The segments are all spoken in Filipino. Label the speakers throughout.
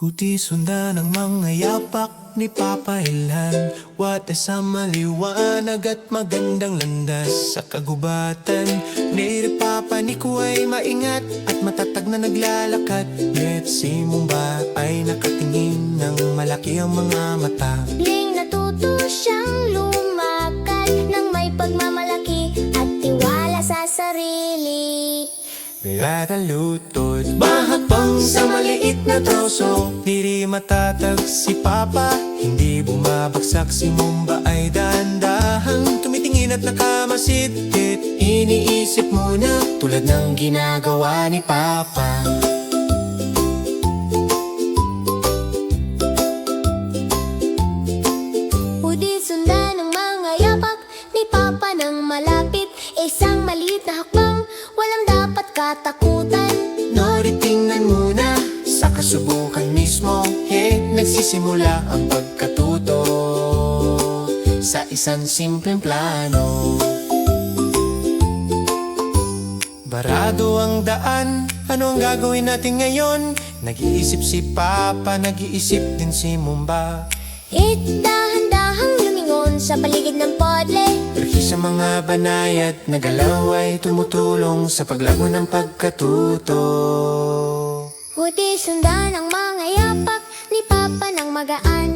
Speaker 1: Huti sundan ang mga yapak ni Papa Ilhan. Wates sa maliwanag at magandang landas sa kagubatan ni Papa Nico ay maingat at matatag na naglalakad. Ngunit si Mumba ay nakatingin ng malaki ang mga mata.
Speaker 2: Ling natuto siyang lumakad ng may pagmamalaki at tiwala sa sarili.
Speaker 1: Lalutod, mahapang sa maliit na troso. Di matatag si Papa, hindi bumabagsak. Si Mumba ay dahan-dahang tumitingin at nakamasid. Iniisip muna tulad ng ginagawa ni Papa.
Speaker 2: Hudi sundan ng mga yapak ni Papa ng malapit. Isang maliit na hakbang, walang dapat katakutan.
Speaker 1: Nori tingnan muna sa kasubukan mismo. Nagsisimula ang pagkatuto sa isang simpleng plano. Barado ang daan, ano ang gagawin natin ngayon? Nag-iisip si Papa, nag-iisip din si Mumba.
Speaker 2: Dahan-dahang lumingon sa paligid ng podle.
Speaker 1: Perhi sa mga banayad na galaw ay tumutulong sa paglago ng pagkatuto.
Speaker 2: Hudi sundan ang mga yapak ni Papa ng magaan.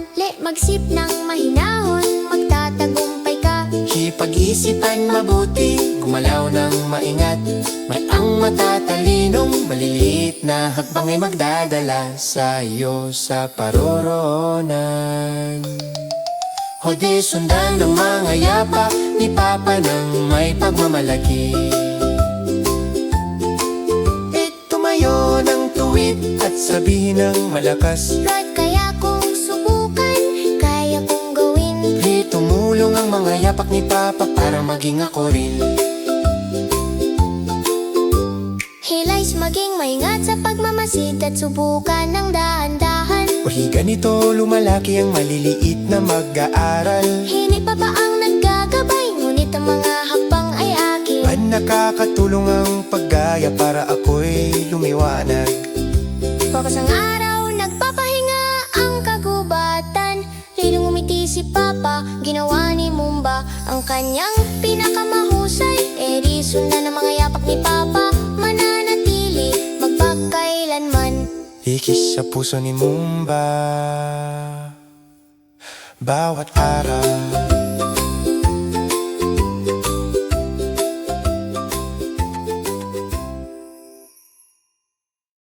Speaker 2: Magsip ng mahinahon, magtatagumpay ka.
Speaker 1: Hipag-isipan mabuti, gumalaw ng maingat. May ang matatalinong maliliit na hakbang ay magdadala sa iyo sa paroroonan. Hudi sundan ng mga yapak ni Papa ng may pagmamalaki. Tumayo ng tuwid at sabihin ng malakas,
Speaker 2: Lord, kaya kong subukan, kaya kong gawin.
Speaker 1: tumulong ang mga yapak ni Papa para maging ako rin.
Speaker 2: Hilays maging maingat sa pagmamasid at subukan ng dahan-dahan.
Speaker 1: Uy, ganito lumalaki ang maliliit na mag-aaral.
Speaker 2: Hindi pa ba ang naggagabay, ngunit ang mga hakbang ay akin.
Speaker 1: Nakakatulong ang paggaya para ako'y lumiwanag.
Speaker 2: Pagkas ang araw, nagpapahinga ang kagubatan. Lilong umiti si Papa, ginawa ni Mumba ang kanyang pinakamahusay. Di sundan ng mga yapak ni Papa, mananatili magpakailanman.
Speaker 1: Ikis sa puso ni Mumba bawat araw.